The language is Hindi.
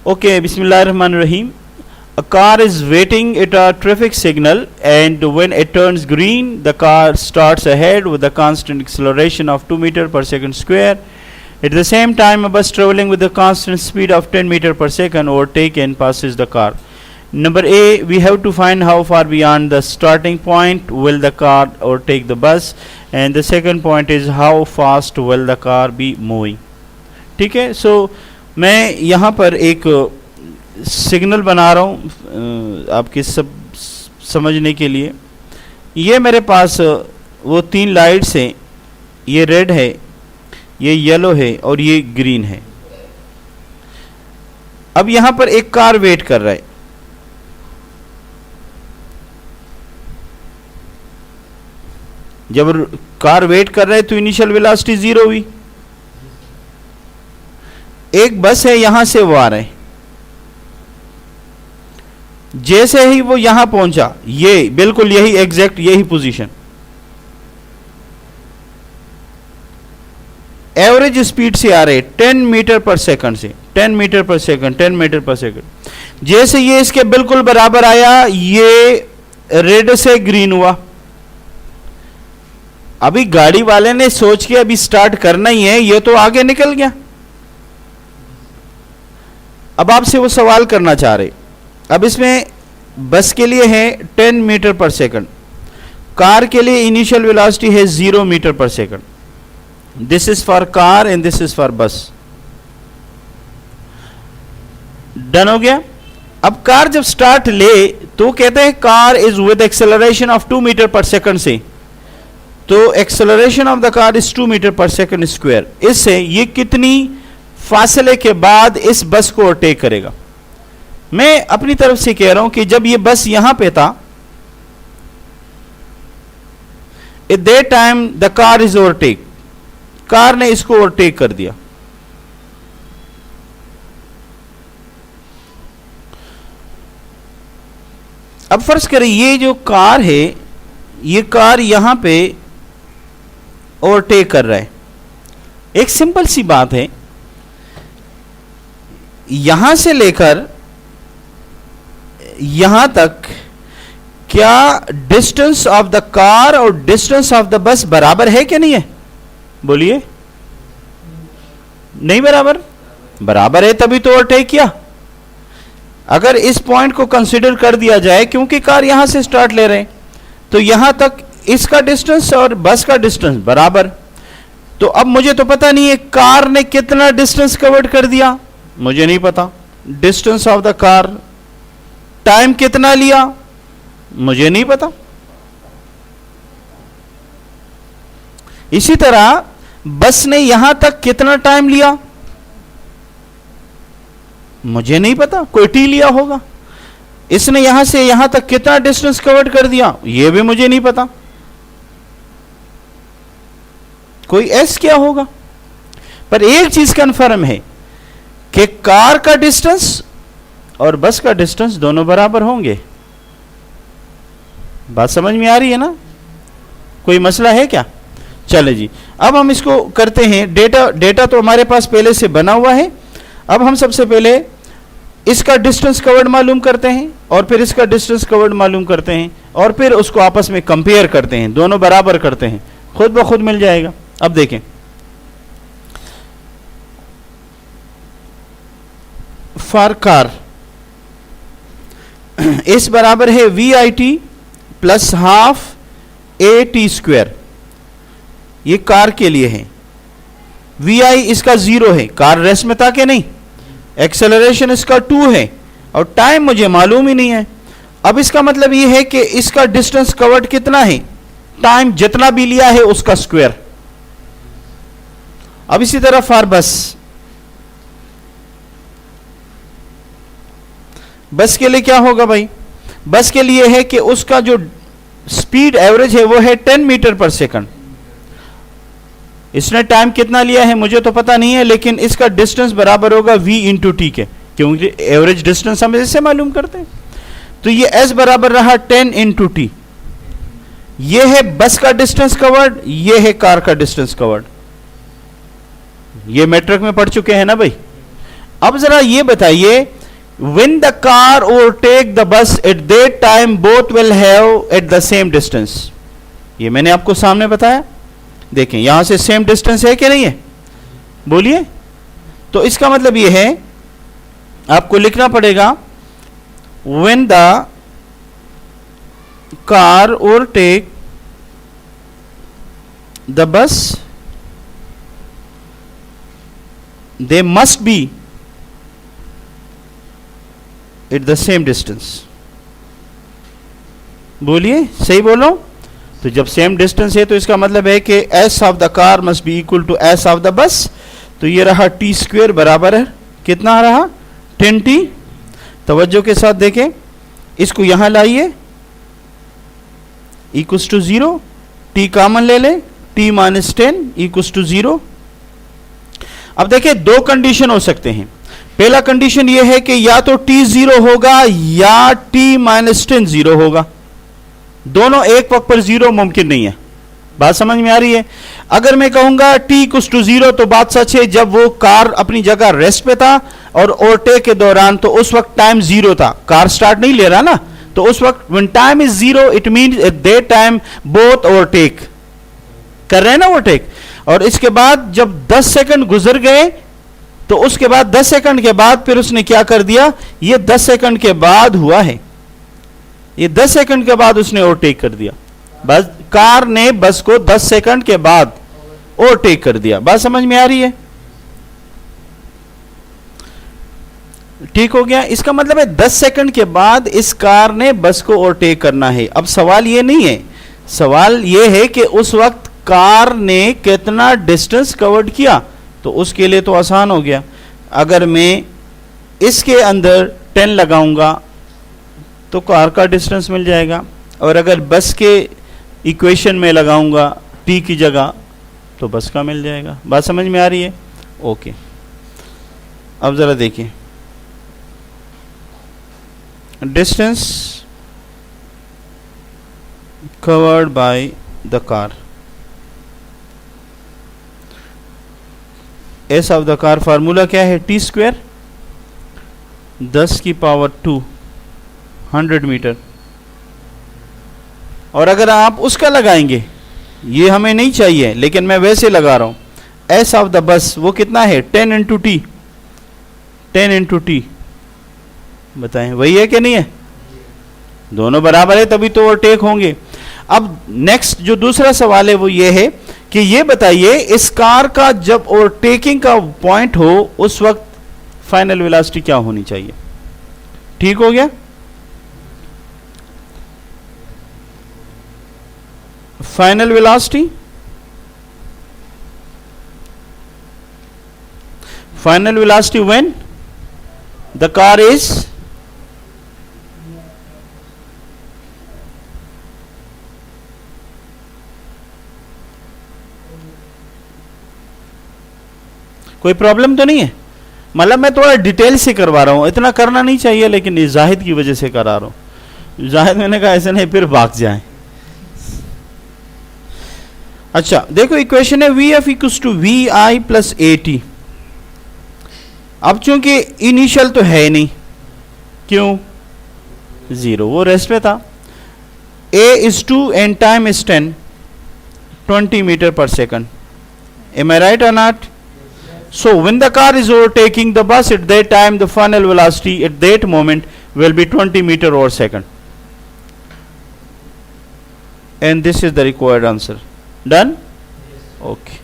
Okay, Bismillahirrahmanirrahim. A car is waiting at a traffic signal, and when it turns green, the car starts ahead with a constant acceleration of 2 meter per second square. At the same time, a bus traveling with a constant speed of 10 meter per second overtakes and passes the car. Number A, we have to find how far beyond the starting point will the car overtake the bus, and the second point is how fast will the car be moving. ठीक है, सो मैं यहाँ पर एक सिग्नल बना रहा हूँ आपके सब समझने के लिए. ये मेरे पास वो 3 लाइट्स हैं, ये रेड है, ये येलो है और ये ग्रीन है. अब यहाँ पर एक कार वेट कर रहा है. जब कार वेट कर रहा है तो इनिशियल वेलोसिटी 0 हुई. एक बस है, यहां से वो आ रहे हैं. जैसे ही वो यहां पहुंचा, ये बिल्कुल यही एग्जैक्ट यही पोजीशन, एवरेज स्पीड से आ रहे 10 मीटर पर सेकंड से, 10 metre per second, 10 metre per second. जैसे ये इसके बिल्कुल बराबर आया, ये रेड से ग्रीन हुआ. अभी गाड़ी वाले ने सोच के अभी स्टार्ट करना ही है, ये तो आगे निकल गया. अब आपसे वो सवाल करना चाह रहे. अब इसमें बस के लिए है 10 मीटर पर सेकंड, कार के लिए इनिशियल वेलोसिटी है 0 metre per second. This is for car and this is for बस. डन हो गया. अब कार जब स्टार्ट ले तो कहते हैं car is with acceleration of 2 metre per second से, तो acceleration of the car is 2 metre per second square. इससे ये कितनी फासले के बाद इस बस को ओवरटेक करेगा. मैं अपनी तरफ से कह रहा हूं कि जब ये बस यहां पे था, at that time the car is overtake, car ने इसको ओवरटेक कर दिया. अब फर्ज करें ये जो कार है, ये कार यहां पे ओवरटेक कर रहा है. एक सिंपल सी बात है, यहां से लेकर यहां तक क्या डिस्टेंस ऑफ द कार और डिस्टेंस ऑफ द बस बराबर है कि नहीं है? बोलिए. नहीं बराबर? बराबर है तभी तो ओवरटेक किया. अगर इस पॉइंट को कंसीडर कर दिया जाए, क्योंकि कार यहां से स्टार्ट ले रहे हैं, तो यहां तक इसका डिस्टेंस और बस का डिस्टेंस बराबर. तो अब मुझे तो पता नहीं है कार ने कितना डिस्टेंस कवर कर दिया, मुझे नहीं पता. Distance of the car, time कितना लिया, मुझे नहीं पता. इसी तरह बस ने यहां तक कितना टाइम लिया, मुझे नहीं पता. कोई टी लिया होगा. इसने यहां से यहां तक कितना डिस्टेंस कवर कर दिया, यह भी मुझे नहीं पता. कोई एस क्या होगा. पर एक चीज कंफर्म है कि कार का डिस्टेंस और बस का डिस्टेंस दोनों बराबर होंगे. बात समझ में आ रही है ना? कोई मसला है क्या? चले जी, अब हम इसको करते हैं. डेटा तो हमारे पास पहले से बना हुआ है. अब हम सबसे पहले इसका डिस्टेंस कवर्ड मालूम करते हैं, और फिर इसका डिस्टेंस कवर्ड मालूम करते हैं, और फिर उसको आपस में कंपेयर करते हैं, दोनों बराबर करते हैं. खुद ब खुद मिल जाएगा. अब देखें, फॉर कार इस बराबर है VIT plus half AT square. ये कार के लिए है. VI इसका 0 है, कार रेस्ट में था कि नहीं. एक्सेलरेशन इसका 2 है, और टाइम मुझे मालूम ही नहीं है. अब इसका मतलब ये है कि इसका डिस्टेंस कवर्ड कितना है, टाइम जितना भी लिया है उसका स्क्वायर. अब इसी तरह फॉर बस के लिए क्या होगा भाई? बस के लिए है कि उसका जो स्पीड एवरेज है वो है 10 मीटर पर सेकंड. इसने टाइम कितना लिया है मुझे तो पता नहीं है, लेकिन इसका डिस्टेंस बराबर होगा V इंटू टी के, क्योंकि एवरेज डिस्टेंस हम इससे मालूम करते हैं. तो ये S बराबर रहा 10 इंटू टी. ये है बस का डिस्टेंस कवर्ड, ये है कार का डिस्टेंस कवर्ड. ये मैट्रिक में पढ़ चुके हैं ना भाई. अब जरा ये बताइए when the car overtake the bus at that time both will have at the same distance. ये मैंने आपको सामने बताया, देखें यहां से सेम डिस्टेंस है कि नहीं है, बोलिए. तो इसका मतलब ये है आपको लिखना पड़ेगा when the car overtake the bus they must be at the same distance. बोलिए सही बोलो. तो जब सेम डिस्टेंस है तो इसका मतलब है कि s of the car must be equal to s of the bus. तो ये रहा t स्क्वेयर बराबर है कितना रहा 10t. तवज्जो के साथ देखें, इसको यहां लाइए इक्वल्स टू 0, t कॉमन ले लें, t माइनस 10 इक्वल्स टू 0. अब देखें दो कंडीशन हो सकते हैं. पहला कंडीशन यह है कि या तो t 0 होगा या t माइनस 10 0 होगा. दोनों एक वक्त पर 0 मुमकिन नहीं है. बात समझ में आ रही है. अगर मैं कहूंगा t इक्वल्स टू 0 तो बात सच है. जब वो कार अपनी जगह रेस्ट पे था और ओवरटेक के दौरान तो उस वक्त टाइम 0 था, कार स्टार्ट नहीं ले रहा ना. तो उस वक्त when time is 0 it means at that time both overtake कर रहे हैं ना ओवरटेक. और इसके बाद जब 10 सेकंड गुजर गए तो उसके बाद 10 सेकंड के बाद फिर उसने क्या कर दिया, ये 10 सेकंड के बाद हुआ है, ये 10 सेकंड के बाद उसने ओवरटेक कर दिया. बस कार ने बस को 10 सेकंड के बाद ओवरटेक कर दिया. बात समझ में आ रही है, ठीक हो गया. इसका मतलब है 10 सेकंड के बाद इस कार ने बस को ओवरटेक करना है. अब सवाल ये नहीं है, सवाल ये है कि उस वक्त कार ने कितना डिस्टेंस कवर्ड किया. तो उसके लिए तो आसान हो गया. अगर मैं इसके अंदर 10 लगाऊंगा तो कार का डिस्टेंस मिल जाएगा, और अगर बस के इक्वेशन में लगाऊंगा t की जगह तो बस का मिल जाएगा. बात समझ में आ रही है, ओके. अब जरा देखिए distance covered by the car. S of the car formula क्या है, टी स्क्वेयर 10 की पावर 2 100 मीटर. और अगर आप उसका लगाएंगे, ये हमें नहीं चाहिए लेकिन मैं वैसे लगा रहा हूं, एस ऑफ द बस वो कितना है 10 इंटू टी, 10 इंटू टी. बताएं वही है कि नहीं है, दोनों बराबर है तभी तो ओवरटेक होंगे. अब नेक्स्ट जो दूसरा सवाल है वो ये है कि ये बताइए इस कार का जब ओवरटेकिंग का पॉइंट हो उस वक्त फाइनल वेलोसिटी क्या होनी चाहिए. ठीक हो गया. Final velocity, final velocity when the car is कोई प्रॉब्लम तो नहीं है. मतलब मैं थोड़ा डिटेल से करवा रहा हूं, इतना करना नहीं चाहिए लेकिन इस जाहिद की वजह से करा रहा हूं. जाहिद मैंने कहा ऐसे नहीं फिर भाग जाए. अच्छा देखो इक्वेशन है V F equals to V I plus A T. अब चूंकि इनिशियल तो है नहीं, क्यों 0, वो रेस्ट पे था. A is 2 and time is 10 20 metre per second. Am I right or not? So when the car is overtaking the bus at that time, the final velocity at that moment will be 20 meter per second. And this is the required answer. Done? Okay.